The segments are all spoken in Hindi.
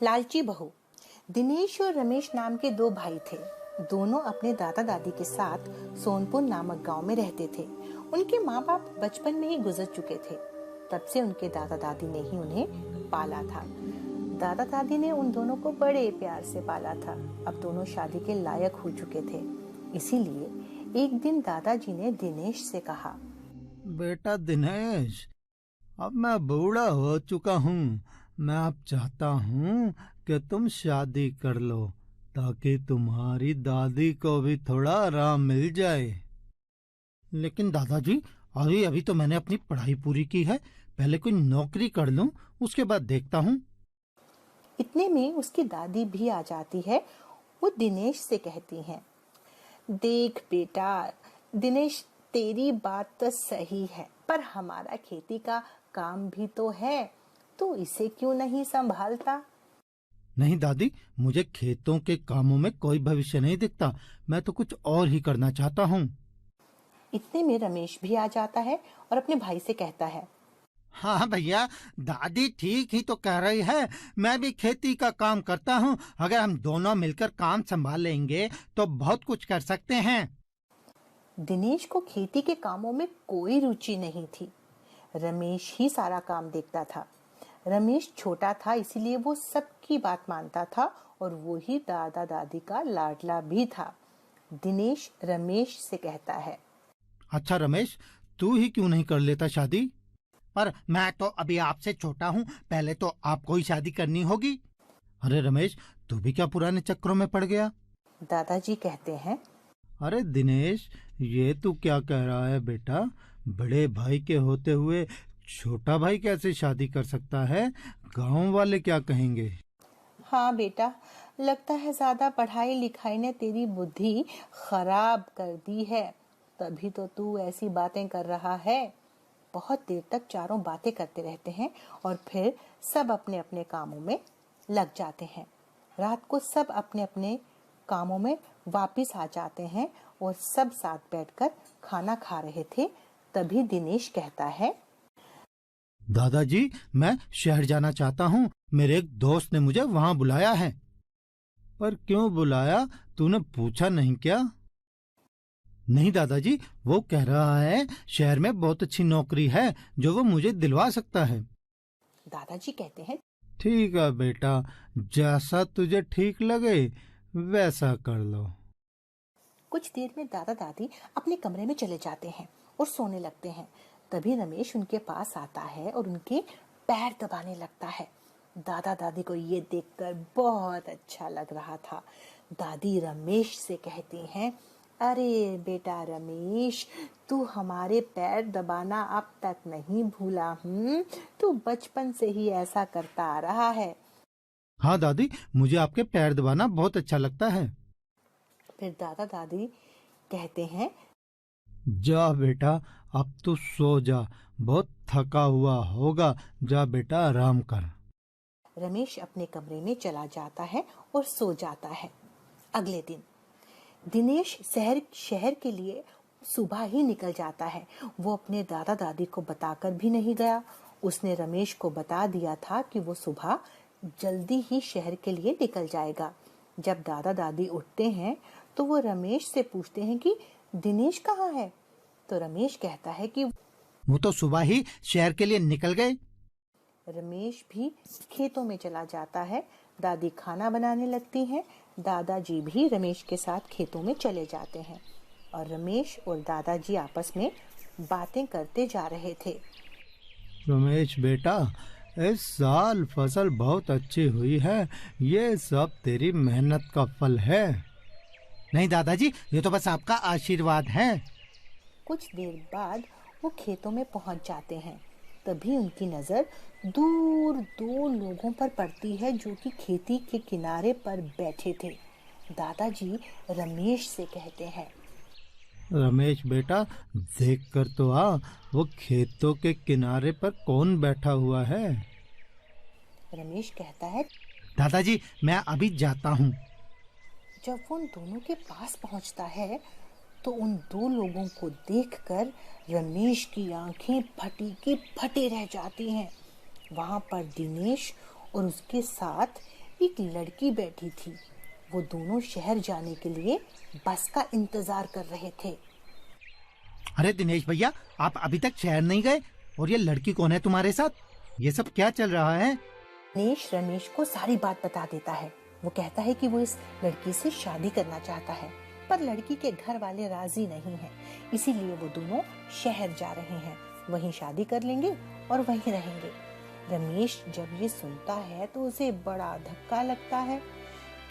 लालची बहू। दिनेश और रमेश नाम के दो भाई थे। दोनों अपने दादा दादी के साथ सोनपुर नामक गांव में रहते थे। उनके माँ बाप बचपन में ही गुजर चुके थे। तब से उनके दादा दादी ने ही उन्हें पाला था। दादा दादी ने उन दोनों को बड़े प्यार से पाला था। अब दोनों शादी के लायक हो चुके थे। इसीलिए एक दिन दादाजी ने दिनेश से कहा, बेटा दिनेश, अब मैं बूढ़ा हो चुका हूँ। मैं अब चाहता हूँ कि तुम शादी कर लो ताकि तुम्हारी दादी को भी थोड़ा आराम मिल जाए। लेकिन दादाजी, अभी अभी तो मैंने अपनी पढ़ाई पूरी की है। पहले कोई नौकरी कर लूं, उसके बाद देखता हूँ। इतने में उसकी दादी भी आ जाती है। वो दिनेश से कहती हैं, देख बेटा दिनेश, तेरी बात तो सही है, पर हमारा खेती का काम भी तो है, तो इसे क्यों नहीं संभालता? नहीं दादी, मुझे खेतों के कामों में कोई भविष्य नहीं दिखता। मैं तो कुछ और ही करना चाहता हूँ। इतने में रमेश भी आ जाता है और अपने भाई से कहता है, हाँ भैया, दादी ठीक ही तो कह रही है। मैं भी खेती का काम करता हूँ। अगर हम दोनों मिलकर काम संभाल लेंगे तो बहुत कुछ कर सकते हैं। दिनेश को खेती के कामों में कोई रुचि नहीं थी। रमेश ही सारा काम देखता था। रमेश छोटा था, इसीलिए वो सबकी बात मानता था और वो ही दादा दादी का लाडला भी था। दिनेश रमेश से कहता है, अच्छा रमेश, तू ही क्यों नहीं कर लेता शादी? पर मैं तो अभी आपसे छोटा हूँ, पहले तो आपको ही शादी करनी होगी। अरे रमेश, तू भी क्या पुराने चक्करों में पड़ गया? दादाजी कहते हैं, अरे दिनेश, ये तू क्या कह रहा है बेटा? बड़े भाई के होते हुए छोटा भाई कैसे शादी कर सकता है? गांव वाले क्या कहेंगे? हाँ बेटा, लगता है ज्यादा पढ़ाई लिखाई ने तेरी बुद्धि खराब कर दी है, तभी तो तू ऐसी बातें कर रहा है। बहुत देर तक चारों बातें करते रहते हैं और फिर सब अपने अपने कामों में लग जाते हैं। रात को सब अपने अपने कामों में वापस आ जाते हैं और सब साथ बैठकर खाना खा रहे थे। तभी दिनेश कहता है, दादाजी, मैं शहर जाना चाहता हूँ। मेरे एक दोस्त ने मुझे वहां बुलाया है। पर क्यों बुलाया, तूने पूछा नहीं क्या? नहीं दादाजी, वो कह रहा है शहर में बहुत अच्छी नौकरी है जो वो मुझे दिलवा सकता है। दादाजी कहते हैं, ठीक है बेटा, जैसा तुझे ठीक लगे वैसा कर लो। कुछ देर में दादा दादी अपने कमरे में चले जाते हैं और सोने लगते हैं। तभी रमेश उनके पास आता है और उनके पैर दबाने लगता है। दादा दादी को ये देखकर बहुत अच्छा लग रहा था। दादी रमेश से कहती हैं, अरे बेटा रमेश, तू हमारे पैर दबाना अब तक नहीं भूला? तू बचपन से ही ऐसा करता आ रहा है। हाँ दादी, मुझे आपके पैर दबाना बहुत अच्छा लगता है। फिर दादा दादी कहते हैं, जा बेटा, अब तू सो जा। बहुत थका हुआ होगा। जा बेटा, आराम कर। रमेश अपने कमरे में चला जाता है और सो जाता है। अगले दिन दिनेश शहर के लिए सुबह ही निकल जाता है। वो अपने दादा दादी को बताकर भी नहीं गया। उसने रमेश को बता दिया था कि वो सुबह जल्दी ही शहर के लिए निकल जाएगा। जब दादा दादी उठते हैं तो वो रमेश से पूछते हैं कि दिनेश कहाँ है? तो रमेश कहता है कि वो तो सुबह ही शहर के लिए निकल गए। रमेश भी खेतों में चला जाता है। दादी खाना बनाने लगती हैं। दादाजी भी रमेश के साथ खेतों में चले जाते हैं और रमेश और दादाजी आपस में बातें करते जा रहे थे। रमेश बेटा, इस साल फसल बहुत अच्छी हुई है। ये सब तेरी मेहनत का फल है। नहीं दादाजी, ये तो बस आपका आशीर्वाद है। कुछ देर बाद वो खेतों में पहुंच जाते हैं। तभी उनकी नजर दूर दो लोगों पर पड़ती है जो कि खेती के किनारे पर बैठे थे। दादाजी रमेश से कहते हैं, रमेश बेटा, देख कर तो आ, वो खेतों के किनारे पर कौन बैठा हुआ है? रमेश कहता है, दादाजी, मैं अभी जाता हूँ। जब वो उन दोनों के पास पहुंचता है तो उन दो लोगों को देखकर रमेश की आंखें फटी की फटी रह जाती हैं। वहां पर दिनेश और उसके साथ एक लड़की बैठी थी। वो दोनों शहर जाने के लिए बस का इंतजार कर रहे थे। अरे दिनेश भैया, आप अभी तक शहर नहीं गए? और ये लड़की कौन है तुम्हारे साथ? ये सब क्या चल रहा है? दिनेश रमेश को सारी बात बता देता है। वो कहता है कि वो इस लड़की से शादी करना चाहता है, पर लड़की के घर वाले राजी नहीं हैं। इसीलिए वो दोनों शहर जा रहे हैं, वहीं शादी कर लेंगे और वहीं रहेंगे। रमेश जब ये सुनता है तो उसे बड़ा धक्का लगता है,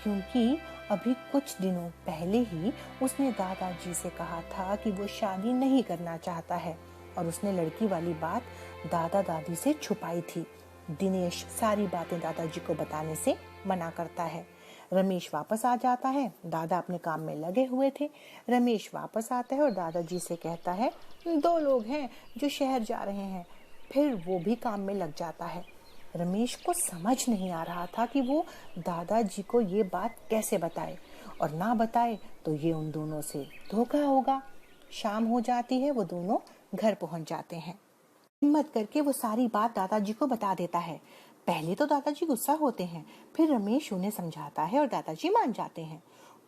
क्योंकि अभी कुछ दिनों पहले ही उसने दादाजी से कहा था कि वो शादी नहीं करना चाहता है, और उसने लड़की वाली बात दादा दादी से छुपाई थी। दिनेश सारी बातें दादाजी को बताने से मना करता है। रमेश वापस आ जाता है। दादा अपने काम में लगे हुए थे। रमेश वापस आता है और दादाजी से कहता है, 2 लोग हैं जो शहर जा रहे हैं। फिर वो भी काम में लग जाता है। रमेश को समझ नहीं आ रहा था कि वो दादाजी को ये बात कैसे बताए, और ना बताए तो ये उन दोनों से धोखा होगा। शाम हो जाती है, वो दोनों घर पहुंच जाते हैं। हिम्मत करके वो सारी बात दादाजी को बता देता है। पहले तो दादाजी गुस्सा होते हैं, फिर रमेश उन्हें समझाता है और दादाजी मान जाते हैं।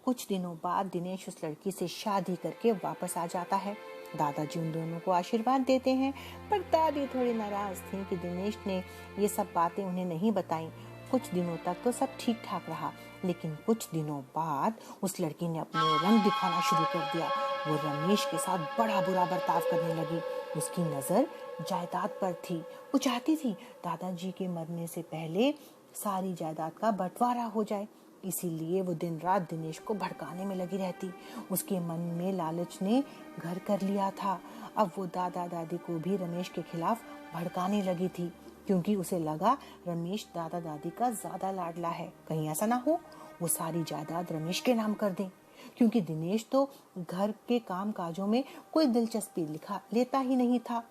कुछ दिनों बाद दिनेश उस लड़की से शादी करके वापस आ जाता है। दादाजी उन दोनों को आशीर्वाद देते हैं, पर दादी थोड़ी नाराज थी कि दिनेश ने ये सब बातें उन्हें नहीं बताई। कुछ दिनों तक तो सब ठीक ठाक रहा, लेकिन कुछ दिनों बाद उस लड़की ने अपने रंग दिखाना शुरू कर दिया। वो रमेश के साथ बड़ा बुरा बर्ताव करने लगी। उसकी नजर जायदाद पर थी। वो चाहती थी दादाजी के मरने से पहले सारी जायदाद का बंटवारा हो जाए। इसीलिए वो दिन रात दिनेश को भड़काने में लगी रहती। उसके मन में लालच ने घर कर लिया था। अब वो दादा दादी को भी रमेश के खिलाफ भड़काने लगी थी, क्योंकि उसे लगा रमेश दादा दादी का ज्यादा लाडला है। कहीं ऐसा ना हो वो सारी जायदाद रमेश के नाम कर दे, क्योंकि दिनेश तो घर के काम काजों में कोई दिलचस्पी लेता ही नहीं था।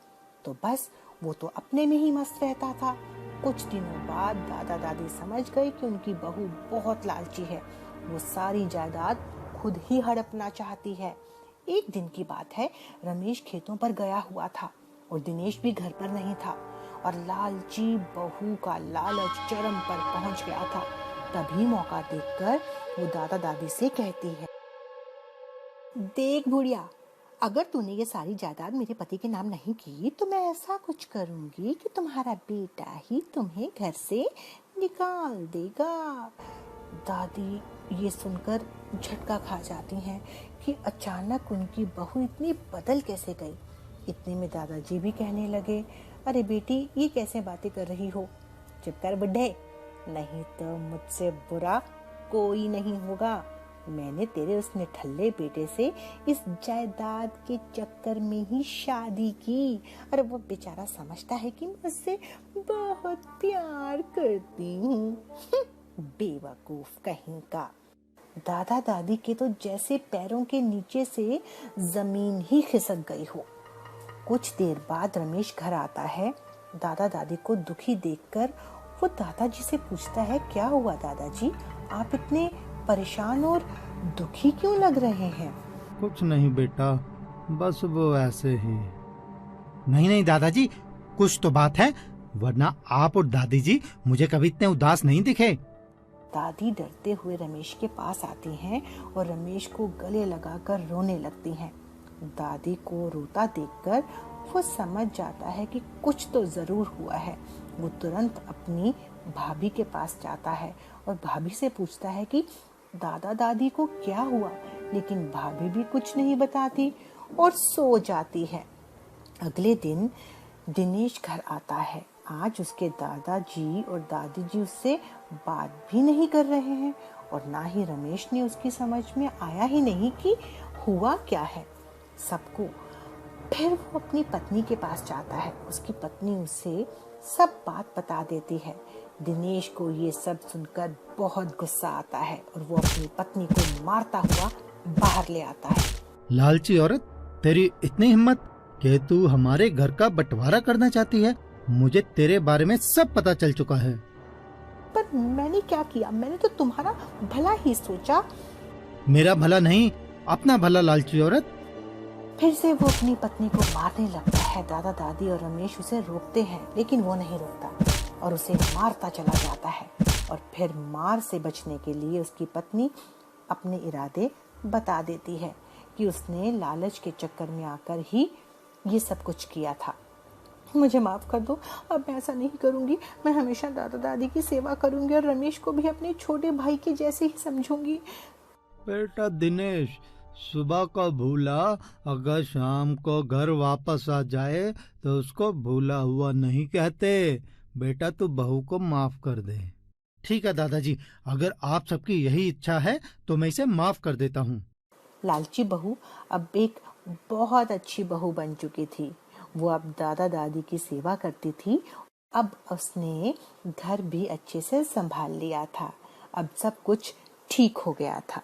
तो बस वो तो अपने में ही मस्त रहता था। कुछ दिनों बाद दादा दादी समझ गए कि उनकी बहू बहुत लालची है। वो सारी जायदाद खुद ही हड़पना चाहती है। एक दिन की बात है, रमेश खेतों पर गया हुआ था और दिनेश भी घर पर नहीं था, और लालची बहू का लालच चरम पर पहुंच गया था। तभी मौका देखकर वो दादा दादी से कहती है, देख बुढ़िया, अगर तूने ये सारी जायदाद मेरे पति के नाम नहीं की तो मैं ऐसा कुछ करूंगी कि तुम्हारा बेटा ही तुम्हें घर से निकाल देगा। दादी ये सुनकर झटका खा जाती हैं कि अचानक उनकी बहू इतनी बदल कैसे गई। इतने में दादाजी भी कहने लगे, अरे बेटी ये कैसे बातें कर रही हो, चुप कर बुड्ढे, नहीं तो मुझसे बुरा कोई नहीं होगा। मैंने तेरे उस निठल्ले बेटे से इस जायदाद के चक्कर में ही शादी की, और वो बेचारा समझता है कि मैं उससे बहुत प्यार करती हूँ। बेवकूफ कहीं का। दादा दादी के तो जैसे पैरों के नीचे से जमीन ही खिसक गई हो। कुछ देर बाद रमेश घर आता है। दादा दादी को दुखी देखकर वो दादाजी से पूछता है, क्या हुआ दादाजी, आप इतने परेशान और दुखी क्यों लग रहे हैं? कुछ नहीं बेटा, बस वो ऐसे ही। नहीं दादाजी, कुछ तो बात है, वरना आप और दादी जी मुझे कभी इतने उदास नहीं दिखे। दादी डरते हुए रमेश के पास आती हैं और रमेश को गले लगाकर रोने लगती हैं। दादी को रोता देखकर वो समझ जाता है कि कुछ तो जरूर हुआ है। वो तुरंत अपनी भाभी के पास जाता है और भाभी से पूछता है कि दादा दादी को क्या हुआ, लेकिन भाभी भी कुछ नहीं बताती और सो जाती है। अगले दिन दिनेश घर आता है। आज उसके दादाजी और दादी जी उससे बात भी नहीं कर रहे हैं, और ना ही रमेश ने उसकी समझ में आया ही नहीं कि हुआ क्या है सबको। फिर वो अपनी पत्नी के पास जाता है। उसकी पत्नी उसे सब बात बता देती है। दिनेश को ये सब सुनकर बहुत गुस्सा आता है और वो अपनी पत्नी को मारता हुआ बाहर ले आता है। लालची औरत, तेरी इतनी हिम्मत कि तू हमारे घर का बंटवारा करना चाहती है। मुझे तेरे बारे में सब पता चल चुका है। पर मैंने क्या किया, मैंने तो तुम्हारा भला ही सोचा। मेरा भला नहीं, अपना भला, लालची औरत। फिर से वो अपनी पत्नी को मारने लगता है। दादा दादी और रमेश उसे रोकते हैं, लेकिन वो नहीं रोकता और उसे मारता चला जाता है। और फिर मार से बचने के लिए उसकी पत्नी अपने इरादे बता देती है कि उसने लालच के चक्कर में आकर ही ये सब कुछ किया था। मुझे माफ कर दो, अब मैं ऐसा नहीं करूंगी। मैं हमेशा दादा दादी की सेवा करूंगी और रमेश को भी अपने छोटे भाई के जैसे ही समझूंगी। बेटा दिनेश, सुबह को भूला अगर शाम को घर वापस आ जाए तो उसको भूला हुआ नहीं कहते। बेटा तू बहू को माफ कर दे। ठीक है दादाजी, अगर आप सबकी यही इच्छा है तो मैं इसे माफ कर देता हूँ। लालची बहू अब एक बहुत अच्छी बहू बन चुकी थी। वो अब दादा दादी की सेवा करती थी। अब उसने घर भी अच्छे से संभाल लिया था। अब सब कुछ ठीक हो गया था।